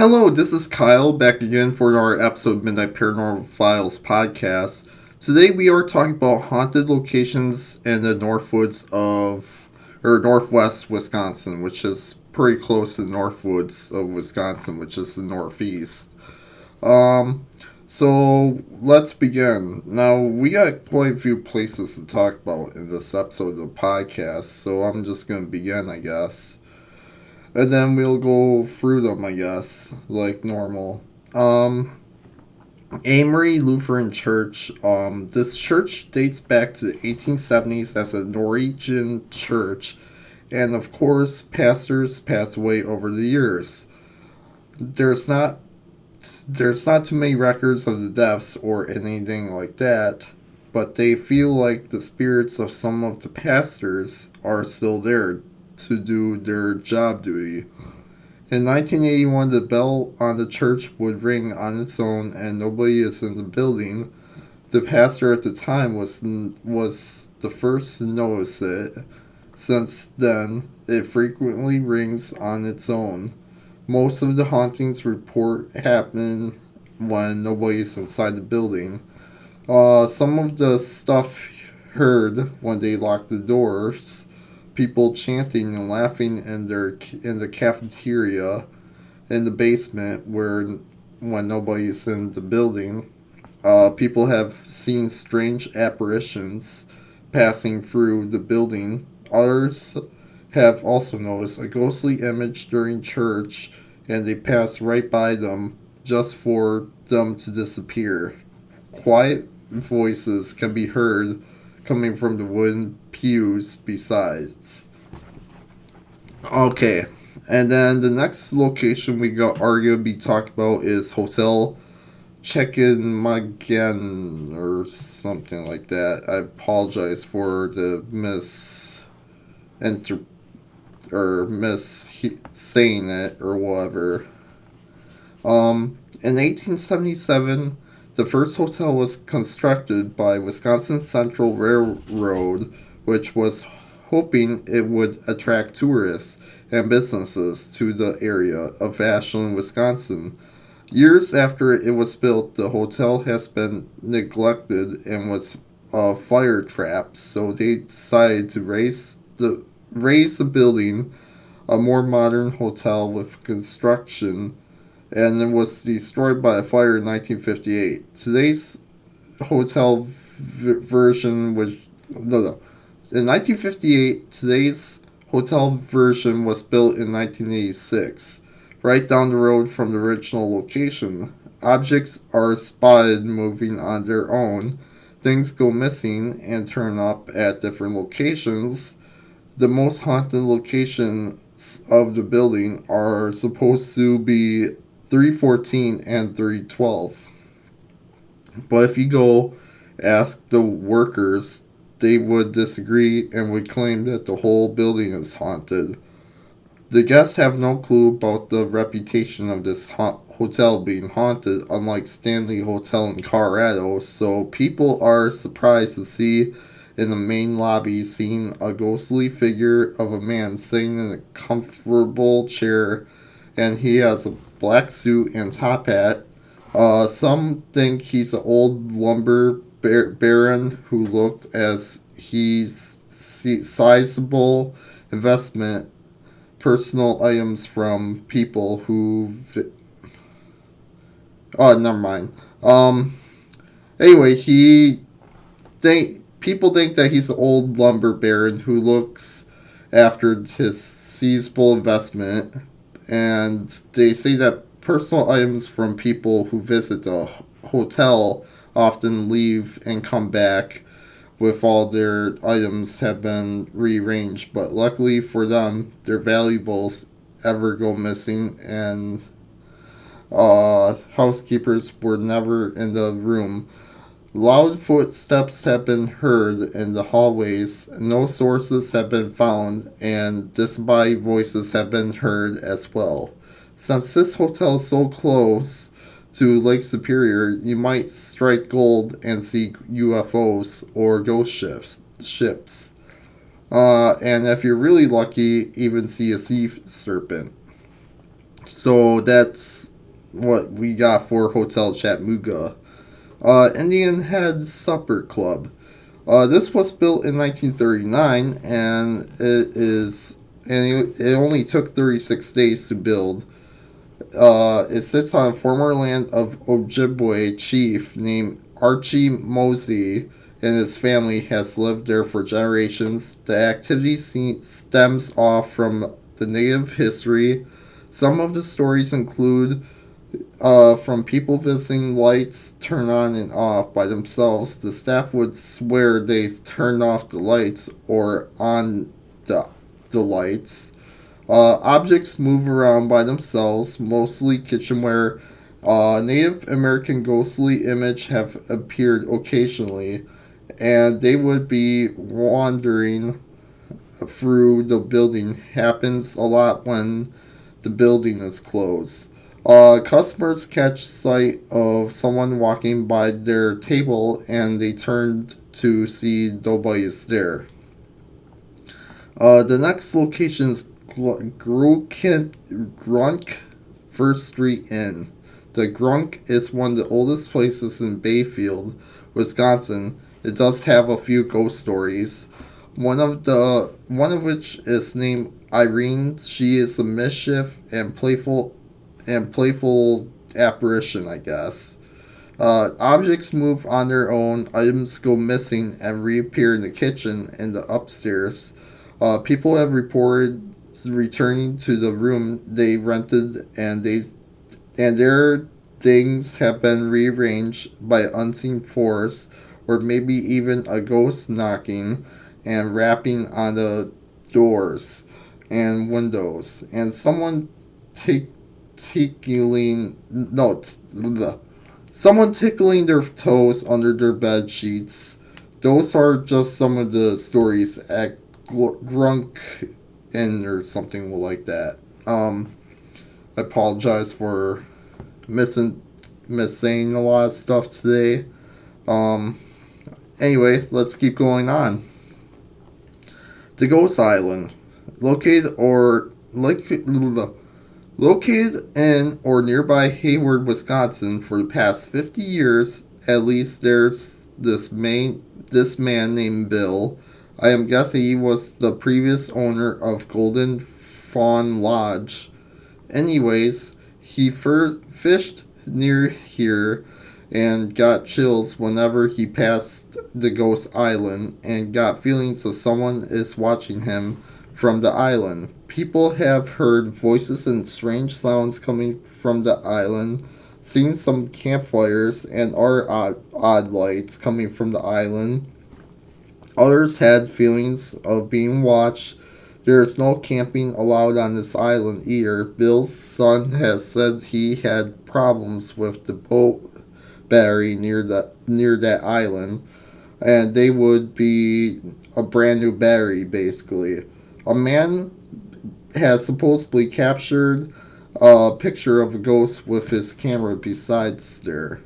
Hello, this is Kyle back again for our episode of Midnight Paranormal Files podcast. Today we are talking about haunted locations in the northwest Wisconsin, which is pretty close to the northwoods of Wisconsin, which is the northeast. Um, so let's begin. Now we got quite a few places to talk about in this episode of the podcast, so I'm just gonna begin, I guess. And then we'll go through them, I guess, like normal. Amory Lutheran Church. This church dates back to the 1870s as a Norwegian church, and of course, pastors passed away over the years. There's not there's not too many records of the deaths or anything like that, but they feel like the spirits of some of the pastors are still there to do their job duty. In 1981, the bell on the church would ring on its own and nobody is in the building. The pastor at the time was the first to notice it. Since then, it frequently rings on its own. Most of the hauntings report happen when nobody's inside the building. Some of the stuff heard when they locked the doors, people chanting and laughing in the cafeteria, in the basement where when nobody's in the building. People have seen strange apparitions passing through the building. Others have also noticed a ghostly image during church, and they pass right by them just for them to disappear. Quiet voices can be heard coming from the wooden pews besides. Okay, and then the next location are going to be talking about is Hotel Check-in-Magan or something like that. I apologize for the saying it or whatever. In 1877, the first hotel was constructed by Wisconsin Central Railroad, which was hoping it would attract tourists and businesses to the area of Ashland, Wisconsin. Years after it was built, the hotel has been neglected and was a fire trap, so they decided to raise the building a more modern hotel with construction, and it was destroyed by a fire in 1958. Today's hotel version was no. In 1958, today's hotel version was built in 1986, right down the road from the original location. Objects are spotted moving on their own. Things go missing and turn up at different locations. The most haunted locations of the building are supposed to be 314 and 312. But if you go ask the workers, they would disagree and would claim that the whole building is haunted. The guests have no clue about the reputation of this hotel being haunted, unlike Stanley Hotel in Colorado, so people are surprised to see in the main lobby seeing a ghostly figure of a man sitting in a comfortable chair, and he has a black suit and top hat. Some think he's an old lumber baron who looked as he's sizable investment personal items from people who oh, never mind. Anyway, people think that he's an old lumber baron who looks after his seizable investment, and they say that personal items from people who visit the hotel often leave and come back with all their items have been rearranged, but luckily for them, their valuables ever go missing, and housekeepers were never in the room. Loud footsteps have been heard in the hallways, no sources have been found, and disembodied voices have been heard as well. Since this hotel is so close to Lake Superior, you might strike gold and see UFOs or ghost ships. And if you're really lucky, even see a sea serpent. So that's what we got for Hotel Chattanooga. Indian Head Supper Club. This was built in 1939, and it only took 36 days to build. It sits on former land of Ojibwe chief named Archie Mosey, and his family has lived there for generations. The activity stems off from the native history. Some of the stories include from people visiting lights turn on and off by themselves. The staff would swear they turned off the lights or on the lights. Objects move around by themselves, mostly kitchenware. Native American ghostly image have appeared occasionally, and they would be wandering through the building. Happens a lot when the building is closed. Customers catch sight of someone walking by their table and they turn to see nobody is there. The next location is Grunk First Street Inn. The Grunk is one of the oldest places in Bayfield, Wisconsin. It does have a few ghost stories. One of which is named Irene. She is a mischief and playful apparition, I guess. Objects move on their own, items go missing and reappear in the kitchen and the upstairs. People have reported returning to the room they rented, and their things have been rearranged by unseen force, or maybe even a ghost knocking and rapping on the doors and windows, and someone take tickling no bleh. Someone tickling their toes under their bed sheets. Those are just some of the stories at Grunk Inn or something like that. I apologize for missing a lot of stuff today. Um, anyway, let's keep going on. The Ghost Island, located or located in or nearby Hayward, Wisconsin, for the past 50 years at least. There's this man named Bill. I am guessing he was the previous owner of Golden Fawn Lodge. Anyways, he first fished near here and got chills whenever he passed the ghost island and got feelings of someone is watching him from the island. People have heard voices and strange sounds coming from the island, seen some campfires and odd lights coming from the island. Others had feelings of being watched. There is no camping allowed on this island either. Bill's son has said he had problems with the boat battery near that island, and they would be a brand new battery basically. A man has supposedly captured a picture of a ghost with his camera besides there,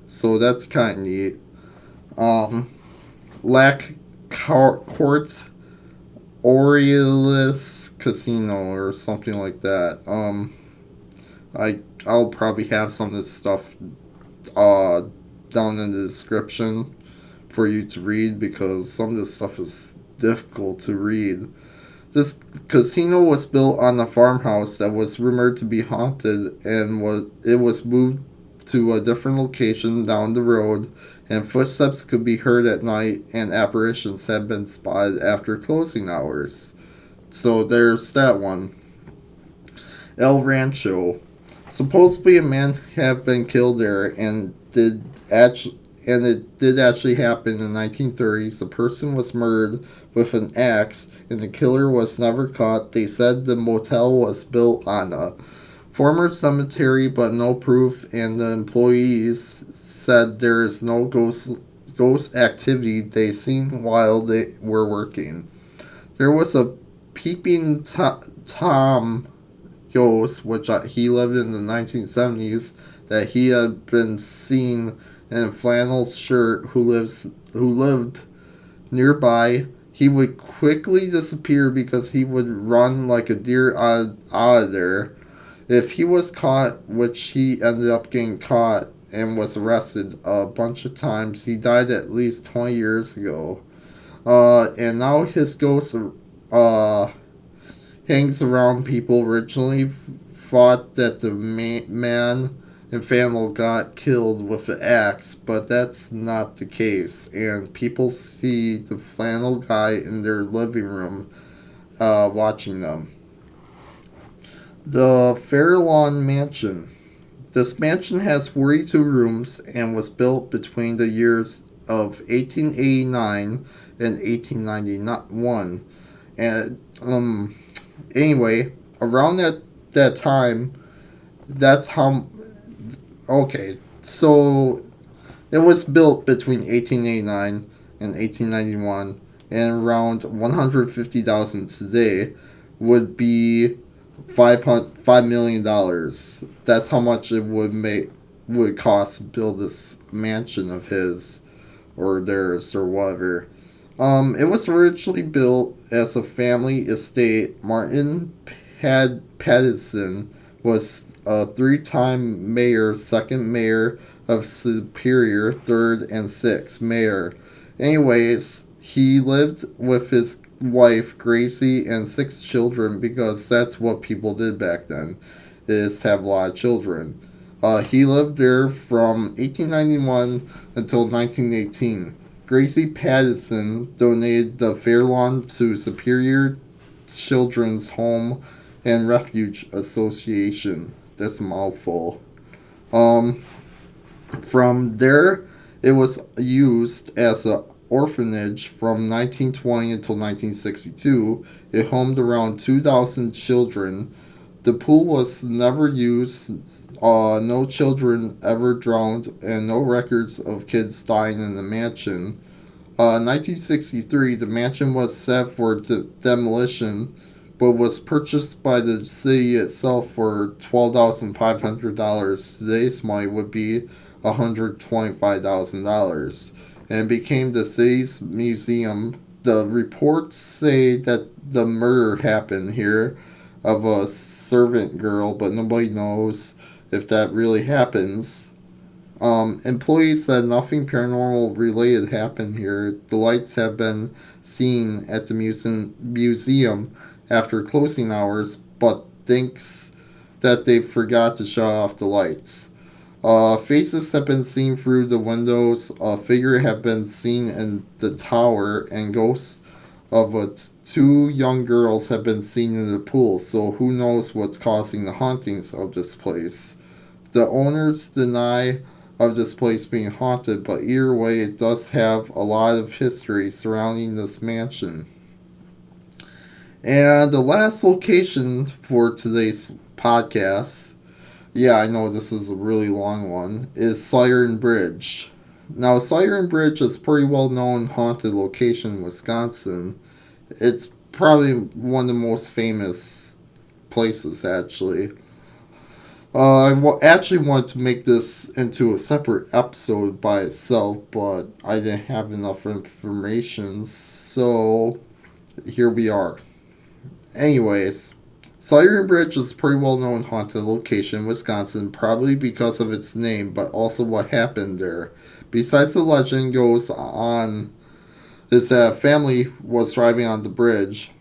so that's kind of neat. Um, Lac Courte Oreilles Casino or something like that. I'll probably have some of this stuff uh, down in the description for you to read because some of this stuff is difficult to read. This casino was built on a farmhouse that was rumored to be haunted, and was moved to a different location down the road, and footsteps could be heard at night, and apparitions have been spotted after closing hours. So there's that one. El Rancho. Supposedly a man had been killed there, and it did actually happen in the 1930s. The person was murdered with an axe, and the killer was never caught. They said the motel was built on a former cemetery, but no proof, and the employees said there is no ghost activity they seen while they were working. There was a peeping Tom ghost, which he lived in the 1970s, that he had been seen in a flannel shirt who lived nearby. He would quickly disappear because he would run like a deer out of there. If he was caught, which he ended up getting caught and was arrested a bunch of times, he died at least 20 years ago. And now his ghost uh, hangs around. People originally thought that the man in Fennel got killed with an axe, but that's not the case. And people see the flannel guy in their living room watching them. The Fairlawn Mansion. This mansion has 42 rooms and was built between the years of 1889 and 1891. And anyway, around that time, that's how. Okay, so it was built between 1889 and 1891, and around 150,000 today would be $5 million. That's how much it would cost to build this mansion of his or theirs or whatever. It was originally built as a family estate. Martin Pattison was a three-time mayor, second mayor of Superior, third and sixth mayor. Anyways, he lived with his wife Gracie and six children because that's what people did back then, is have a lot of children. He lived there from 1891 until 1918. Gracie Pattison donated the Fairlawn to Superior Children's Home and Refuge Association. That's a mouthful. Um, from there, it was used as an orphanage from 1920 until 1962. It homed around 2,000 children. The pool was never used. No children ever drowned, and no records of kids dying in the mansion. 1963, the mansion was set for demolition, but was purchased by the city itself for $12,500. Today's money would be $125,000, and became the city's museum. The reports say that the murder happened here of a servant girl, but nobody knows if that really happens. Employees said nothing paranormal related happened here. The lights have been seen at the museum after closing hours, but thinks that they forgot to shut off the lights. Faces have been seen through the windows. A figure have been seen in the tower, and ghosts of two young girls have been seen in the pool. So who knows what's causing the hauntings of this place? The owners deny of this place being haunted, but either way, it does have a lot of history surrounding this mansion. And the last location for today's podcast, yeah, I know this is a really long one, is Siren Bridge. Now, Siren Bridge is a pretty well known haunted location in Wisconsin. It's probably one of the most famous places, actually. I actually wanted to make this into a separate episode by itself, but I didn't have enough information, so here we are. Anyways, Siren Bridge is a pretty well known haunted location in Wisconsin, probably because of its name, but also what happened there. Besides, the legend goes on is that a family was driving on the bridge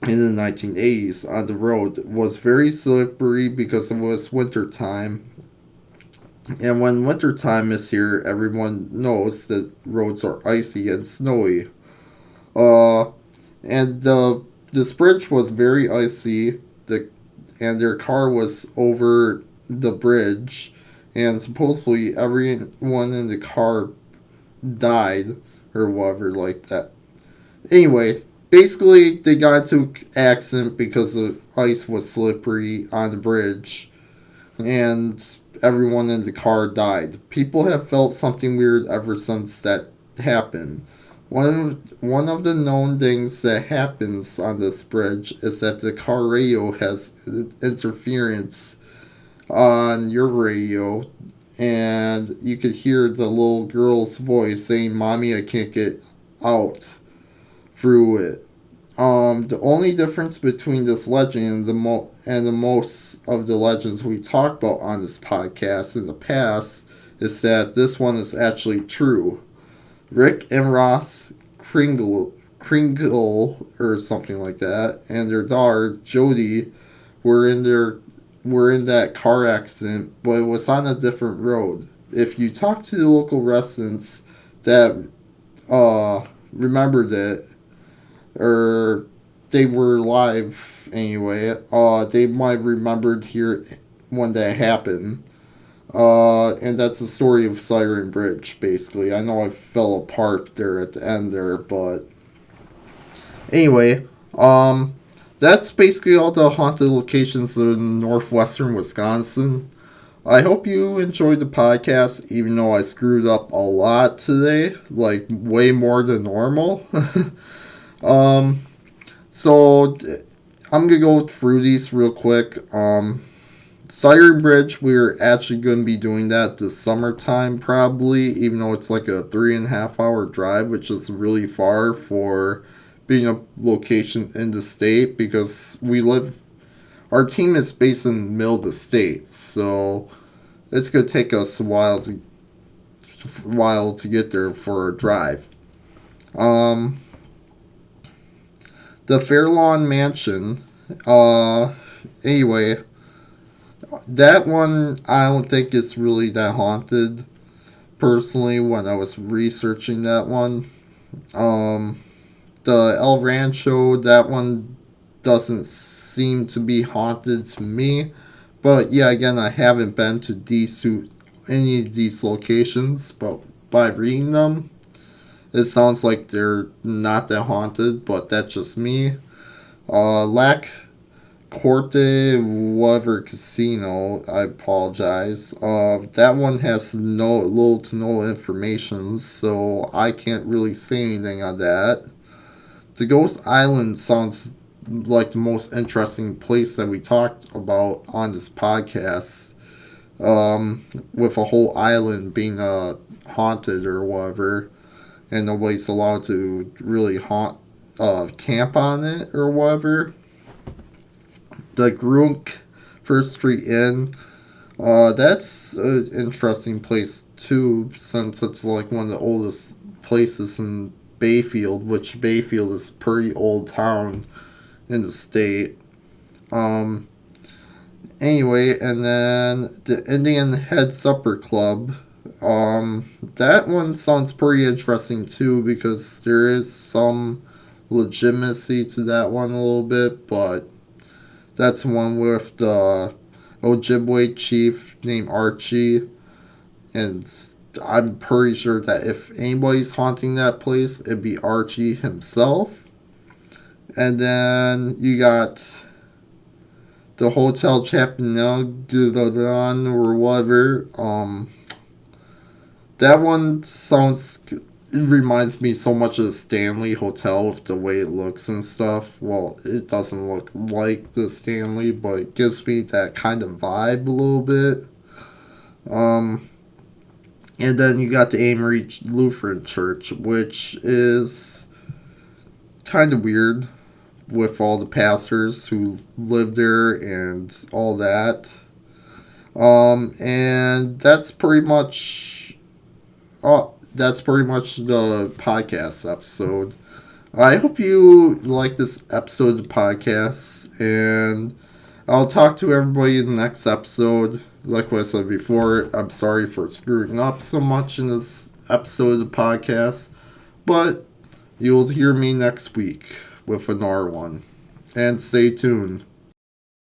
in the 1980s on the road. It was very slippery because it was winter time. And when winter time is here, everyone knows that roads are icy and snowy. Uh, and this bridge was very icy. And their car was over the bridge, and supposedly everyone in the car died or whatever like that. Anyway, basically they got into an accident because the ice was slippery on the bridge, and everyone in the car died. People have felt something weird ever since that happened. One of the known things that happens on this bridge is that the car radio has interference on your radio, and you could hear the little girl's voice saying, "Mommy, I can't get out through it." The only difference between this legend and the most of the legends we talked about on this podcast in the past is that this one is actually true. Rick and Ross Kringle or something like that, and their daughter Jody were in their were in that car accident, but it was on a different road. If you talk to the local residents that remembered it, or they were alive anyway, they might have remembered here when that happened. And that's the story of Siren Bridge, basically. I know I fell apart there at the end there, but anyway, that's basically all the haunted locations in northwestern Wisconsin. I hope you enjoyed the podcast, even though I screwed up a lot today, like way more than normal. um, so I'm gonna go through these real quick. Siren Bridge, we're actually going to be doing that this summertime, probably, even though it's like a 3.5 hour drive, which is really far for being a location in the state because our team is based in the middle of the state, so it's going to take us a while to get there for a drive. Um, the Fairlawn Mansion, anyway, that one I don't think it's really that haunted. Personally, when I was researching that one, um, the El Rancho, that one doesn't seem to be haunted to me. But yeah, again, I haven't been to any of these locations, but by reading them, it sounds like they're not that haunted. But that's just me. Lac Courte whatever casino. I apologize. That one has little to no information, so I can't really say anything on that. The Ghost Island sounds like the most interesting place that we talked about on this podcast. With a whole island being haunted or whatever, and nobody's allowed to really camp on it or whatever. The Grunk First Street Inn. That's an interesting place too, since it's like one of the oldest places in Bayfield, which Bayfield is a pretty old town in the state. Um, anyway, and then the Indian Head Supper Club. That one sounds pretty interesting too because there is some legitimacy to that one a little bit, but that's one with the Ojibwe chief named Archie, and I'm pretty sure that if anybody's haunting that place, it'd be Archie himself. And then you got the Hotel Chapinel or whatever. That one it reminds me so much of the Stanley Hotel with the way it looks and stuff. Well, it doesn't look like the Stanley, but it gives me that kind of vibe a little bit. And then you got the Amory Lutheran Church, which is kind of weird with all the pastors who live there and all that. And that's pretty much the podcast episode. I hope you like this episode of the podcast, and I'll talk to everybody in the next episode. Like what I said before, I'm sorry for screwing up so much in this episode of the podcast, but you'll hear me next week with another one. And stay tuned.